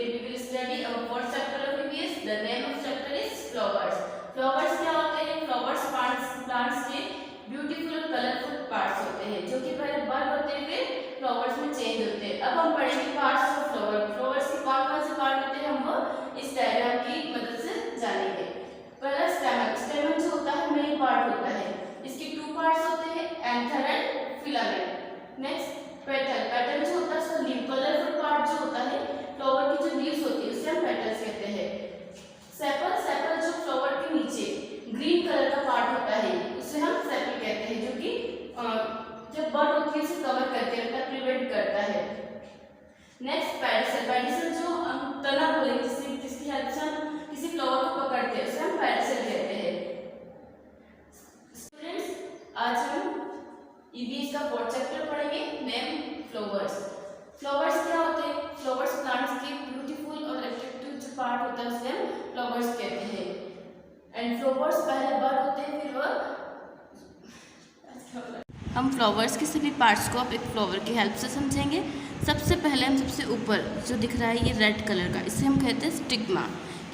we will study our fourth chapter of EVS. The name of chapter is flowers. Flowers क्या होते हैं? Flowers plants के beautiful और colorful parts होते हैं जो कि पहले बड होते हुए flowers में change होते हैं. अब हम पढ़ेंगे parts of flower. Flowers के कौन-कौन से part होते हैं हम वो इस डायग्राम की मदद से जानेंगे. पहला स्टेमन. स्टेमन जो होता है मेन पार्ट होता है. इसके टू पार्ट्स होते हैं, anther and filament. Next petal. Petal जो होता है उसका लीव. कलरफुल पार्ट जो होता है फ्लावर की जो लीव्स होती है उसे हम पेटल्स कहते हैं. सेपल. सेपल जो फ्लावर के नीचे ग्रीन कलर का पार्ट होता है उसे हम सेपल कहते हैं जो कि जब बड होती है उसे कवर करके रखता है, प्रिवेंट करता है. Next pedicel. पेडिसल जो हम तना बोलेंगे जिसकी हेल्प से हम किसी फ्लावर को पकड़ते हैं उसे हम पेडिसल कहते हैं. स्टूडेंट्स, आज हम ईवीएस का फोर्थ चैप्टर पढ़ेंगे. Name flowers. फ्लावर्स क्या होते हैं? फ्लावर्स प्लांट्स के ब्यूटीफुल और अट्रैक्टिव जो पार्ट होता है उसे हम फ्लावर्स कहते हैं. एंड फ्लावर्स पहले बड होते हैं फिर वह हम फ्लावर्स के सभी पार्ट्स को अब एक फ्लावर की हेल्प से समझेंगे. सबसे पहले हम सबसे ऊपर जो दिख रहा है ये रेड कलर का, इसे हम कहते हैं स्टिग्मा.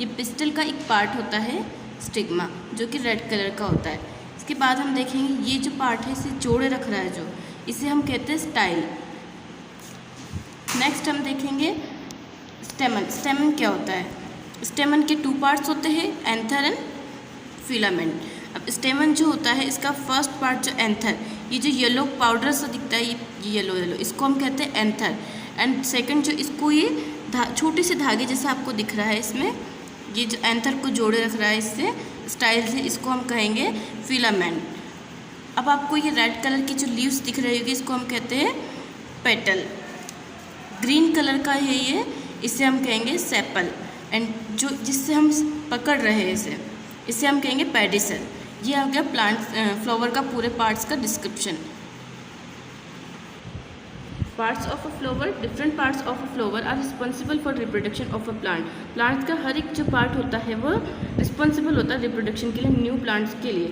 ये पिस्टल का एक पार्ट होता है स्टिग्मा जो कि रेड कलर का होता है. इसके बाद हम देखेंगे ये जो पार्ट है इसे जोड़े रख रहा है जो, इसे हम कहते हैं स्टाइल. नेक्स्ट हम देखेंगे स्टेमन. स्टेमन क्या होता है? स्टेमन के टू पार्ट्स होते हैं, एंथर एंड फिलामेंट. अब स्टेमन जो होता है इसका फर्स्ट पार्ट जो एंथर, ये जो येलो पाउडर सा दिखता है ये येलो इसको हम कहते हैं एंथर. एंड सेकंड जो इसको ये छोटे से धागे जैसा आपको दिख रहा है इसमें, ये जो एंथर को जोड़े रख रहा है इससे स्टाइल से, इसको हम कहेंगे फिलामेंट. अब आपको ये रेड कलर की जो लीव्स दिख रही होगी इसको हम कहते हैं पेटल. ग्रीन कलर का है ये, इसे हम कहेंगे सेपल. एंड जो जिससे हम पकड़ रहे हैं इसे हम कहेंगे पेडिसल. ये आ गया प्लांट फ्लावर का पूरे पार्ट्स का description. Parts of a flower. Different parts of a flower are responsible for reproduction of a plant. Plants का हर एक जो पार्ट होता है वो रिस्पॉन्सिबल होता है रिप्रोडक्शन के लिए, न्यू प्लांट्स के लिए.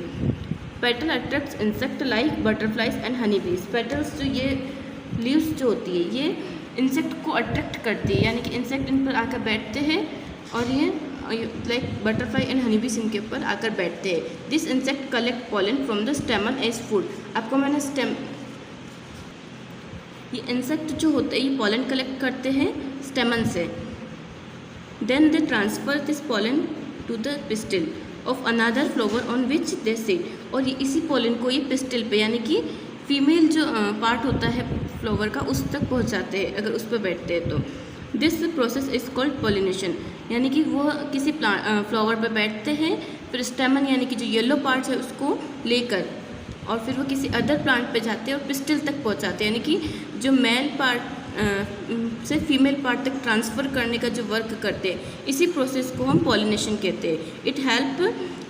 Petal attracts insect like butterflies and honey बीज. पेटल्स जो ये लीव्स जो होती है ये इंसेक्ट को अट्रैक्ट करती है, यानी कि इंसेक्ट इन पर आकर बैठते हैं और ये लाइक बटरफ्लाई एंड हनी बीज इनके ऊपर आकर बैठते हैं. This insect collect pollen from the stamen as food. आपको मैंने ये इंसेक्ट जो होते हैं ये पॉलन कलेक्ट करते हैं स्टेमन से. Then they transfer this pollen to the pistil of another flower on which they sit. और ये इसी पॉलन को ये पिस्टिल पे यानी कि फीमेल जो पार्ट होता है फ्लावर का उस तक पहुंचाते हैं अगर उस पर बैठते हैं तो. This process is called pollination. यानी कि वो किसी फ्लावर पर बैठते हैं, फिर स्टेमन यानी कि जो येलो पार्ट है उसको लेकर और फिर वो किसी अदर प्लांट पे जाते हैं और पिस्टिल तक पहुंचाते हैं, यानी कि जो मेल पार्ट से फीमेल पार्ट तक ट्रांसफ़र करने का जो वर्क करते हैं इसी प्रोसेस को हम पॉलिनेशन कहते हैं. It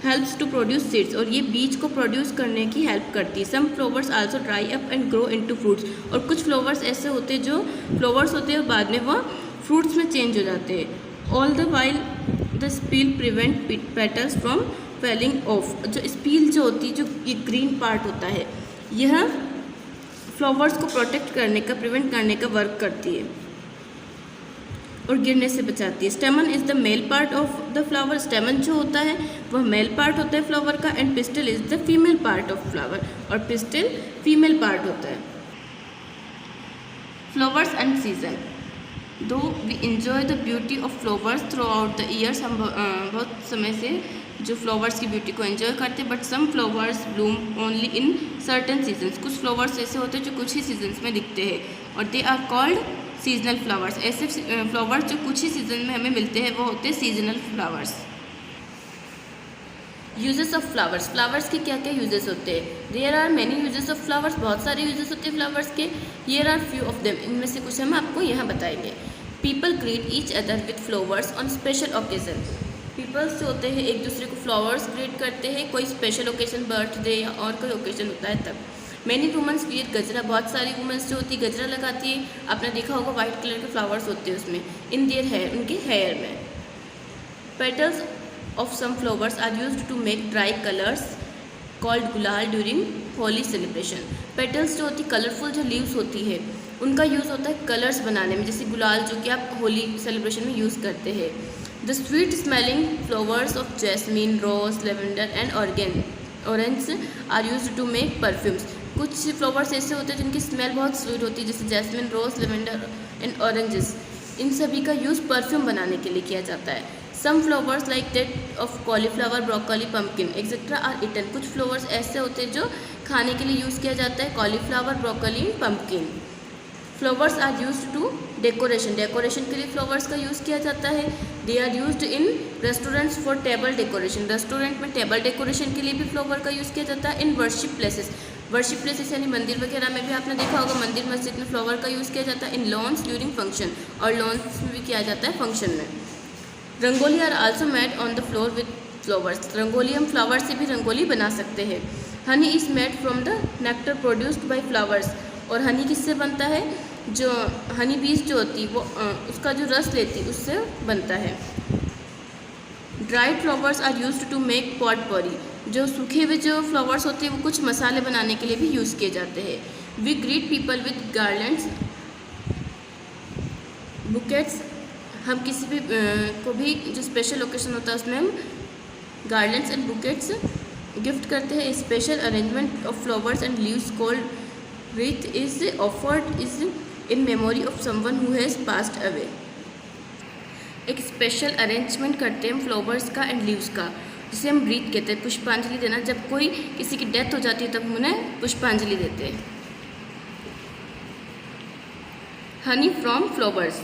helps to produce seeds. और ये बीज को प्रोड्यूस करने की हेल्प करती है. Some flowers also dry up and grow into fruits. और कुछ फ्लावर्स ऐसे होते हैं जो फ्लावर्स होते हैं और बाद में वो फ्रूट्स में चेंज हो जाते हैं. All the while the sepal prevent petals from falling off. जो स्पील जो होती है, जो ये ग्रीन पार्ट होता है, यह फ्लावर्स को प्रोटेक्ट करने का, प्रिवेंट करने का वर्क करती है और गिरने से बचाती है. स्टेमन is the male part of the flower. स्टेमन जो होता है वह मेल पार्ट होता है फ्लावर का. And pistil is the female part of flower. और पिस्टल फीमेल पार्ट होता है. Flowers and season. Though we enjoy the beauty of flowers throughout the years. हम बहुत समय से जो फ्लावर्स की ब्यूटी को एंजॉय करते हैं. But some flowers bloom only in certain seasons. कुछ फ्लावर्स ऐसे होते हैं जो कुछ ही सीजन्स में दिखते हैं और they are called seasonal flowers. ऐसे फ्लावर्स जो कुछ ही सीजन में हमें मिलते हैं वो होते हैं seasonal flowers. Uses of flowers. Flowers के क्या क्या यूजेस होते हैं? There are many uses of flowers. बहुत सारे यूजेस होते हैं फ्लावर्स के. Here are few of them. इनमें से कुछ हम आपको यहाँ बताएंगे. People greet each other with flowers on special occasion. People's जो होते हैं एक दूसरे को फ्लावर्स ग्रीट करते हैं कोई स्पेशल ओकेजन, बर्थडे या और कोई ओकेजन होता है तब. मैनी वुमेंस वियर गजरा. बहुत सारी वुमेंस जो होती है गजरा लगाती है. आपने देखा होगा वाइट कलर के फ्लावर्स होते हैं उसमें. इन देयर हेयर, उनके हेयर में. Petals of some flowers are used to make dry colours called gulal during Holi celebration. Petals जो होती कलरफुल जो लीव्स होती है उनका यूज़ होता है कलर्स बनाने में, जैसे गुलाल जो कि आप होली सेलिब्रेशन में यूज़ करते हैं। The sweet smelling flowers of jasmine, rose, lavender and orange are used to make perfumes. कुछ फ्लावर्स ऐसे होते हैं जिनकी स्मेल बहुत स्वीट होती है, जैसे jasmine, rose, lavender and oranges. इन सभी का यूज़ परफ्यूम बनाने के लिए किया जाता है। Some flowers like that of cauliflower, broccoli, pumpkin etcetera are eaten. कुछ फ्लावर्स ऐसे होते हैं जो खाने के लिए यूज़ किया जाता है, cauliflower, broccoli, pumpkin. Flowers are used to decoration, decoration के लिए फ्लावर्स का यूज़ किया जाता है। They are used in restaurants for table decoration, restaurant में टेबल डेकोरेशन के लिए भी फ्लावर का यूज़ किया जाता है। In worship places, worship places यानी मंदिर वगैरह में भी आपने देखा होगा, मंदिर मस्जिद में फ्लावर का यूज़ किया जाता है। इन लॉन्स ड्यूरिंग फंक्शन, और लॉन्स में भी किया जाता है फंक्शन में। Rangoli are also made on the floor with flowers, rangoli हम फ्लावर से भी रंगोली बना सकते हैं। Honey is made from the nectar produced by flowers, और हनी किससे बनता है, जो हनी बीज जो होती है वो उसका जो रस लेती है उससे बनता है। Dried flowers are used to make potpourri, जो सूखे हुए जो फ्लावर्स होते हैं वो कुछ मसाले बनाने के लिए भी यूज़ किए जाते हैं। We greet people with garlands, bouquets, हम किसी भी को भी जो स्पेशल ओकेशन होता है उसमें हम गार्लैंड्स एंड बुकेट्स गिफ्ट करते हैं। Special arrangement of flowers and leaves called wreath is offered is in memory of someone who has passed away। एक स्पेशल अरेंजमेंट करते हैं हम फ्लावर्स का एंड लीव्स का, जिसे हम wreath कहते हैं, पुष्पांजलि देना। जब कोई किसी की डेथ हो जाती है तब हम उन्हें पुष्पांजलि देते हैं। हनी फ्रॉम फ्लावर्स,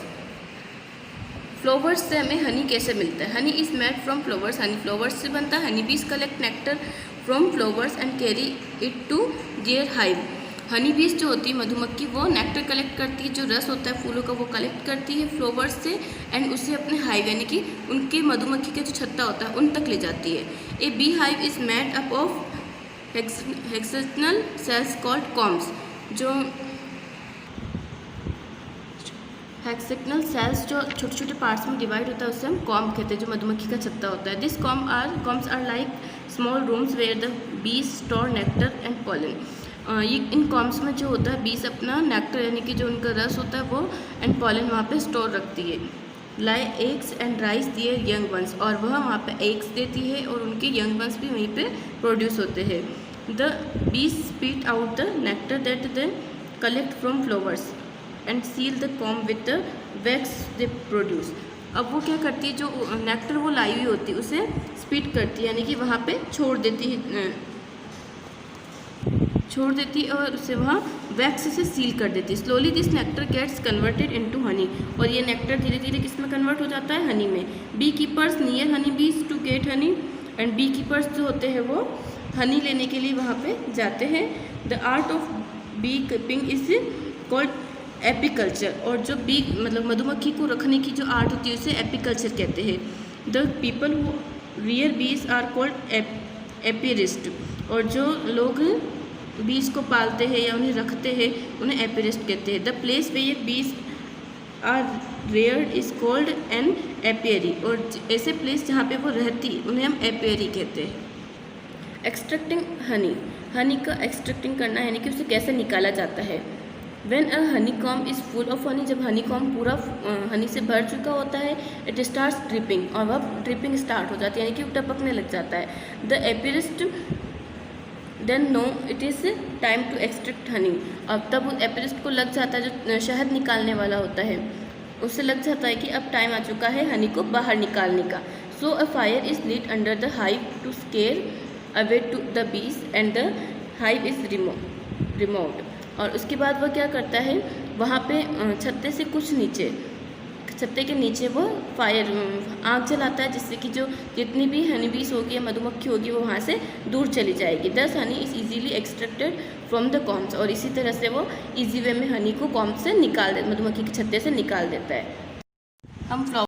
फ्लावर्स से हमें हनी कैसे मिलता है। Honey is made from flowers, honey flowers से बनता है। Honey bees collect nectar from flowers and carry it to their hive. Honey bees जो होती है मधुमक्खी, वो नेक्टर कलेक्ट करती है, जो रस होता है फूलों का वो कलेक्ट करती है फ्लावर्स से, एंड उसे अपने हाइव यानी कि उनके मधुमक्खी का जो छत्ता होता है उन तक ले जाती है। A bee hive is made up of hexagonal cells called combs, जो हेक्सेनल सेल्स जो छोटे छोटे पार्ट्स में डिवाइड होता है उससे हम कॉम कहते हैं, जो मधुमक्खी का छत्ता होता है। This combs are like small rooms where the bees store nectar and pollen. ये इन कॉम्स में जो होता है बीज अपना नेक्टर यानी कि जो उनका रस होता है वो एंड पॉलन वहाँ पे स्टोर रखती है। Lay eggs and raise their young ones, और वह वहाँ पे एग्स देती है और उनके यंग वंस भी वहीं पे प्रोड्यूस होते हैं। The bees spit out the nectar that they collect from flowers and seal the comb with the wax they produce. अब वो क्या करती है, जो नेक्टर वो लाई हुई होती है उसे स्पीट करती है यानी कि वहाँ पे छोड़ देती है और उसे वहाँ वैक्स से सील कर देती है। Slowly this nectar gets converted into honey, और ये नेक्टर धीरे धीरे किस में कन्वर्ट हो जाता है, हनी में। B keepers near honey bees to get honey, and bee keepers जो होते हैं वो हनी लेने के लिए वहाँ पे जाते हैं। The art of bee keeping is called apiculture, और जो बी मतलब मधुमक्खी को रखने की जो आर्ट होती है उसे एपीकल्चर कहते हैं। The people who rear bees are called apiarist, और जो लोग बीज को पालते हैं या उन्हें रखते हैं उन्हें एपीरिस्ट कहते हैं। The place where bees are reared is called an apiary, और ऐसे प्लेस जहाँ पे वो रहती उन्हें हम एपियरी कहते हैं। एक्सट्रैक्टिंग हनी, हनी का एक्सट्रैक्टिंग करना यानी कि उसे कैसे निकाला जाता है। When a Honey com is full of honey, जब हनी कॉम पूरा हनी से भर चुका होता है, इट स्टार्ट्स ड्रिपिंग, और वह ड्रिपिंग स्टार्ट हो जाती है यानी कि टपकने लग जाता है। The apiarist then know it is time to extract honey, अब तब उस एपिरिस्ट को लग जाता है, जो शहद निकालने वाला होता है उससे लग जाता है कि अब टाइम आ चुका है हनी को बाहर निकालने का। So a fire is lit under the hive to scare away to the bees and the hive is removed, और उसके बाद वह क्या करता है, वहाँ पे छत्ते से कुछ नीचे, छत्ते के नीचे वो फायर आग जलाता है, जिससे कि जो जितनी भी हनी बीज होगी या मधुमक्खी होगी वो वहाँ से दूर चली जाएगी। Thus honey is easily extracted from the combs, और इसी तरह से वो इजी वे में हनी को कॉम्स से निकाल दे, मधुमक्खी के छत्ते से निकाल देता है। हम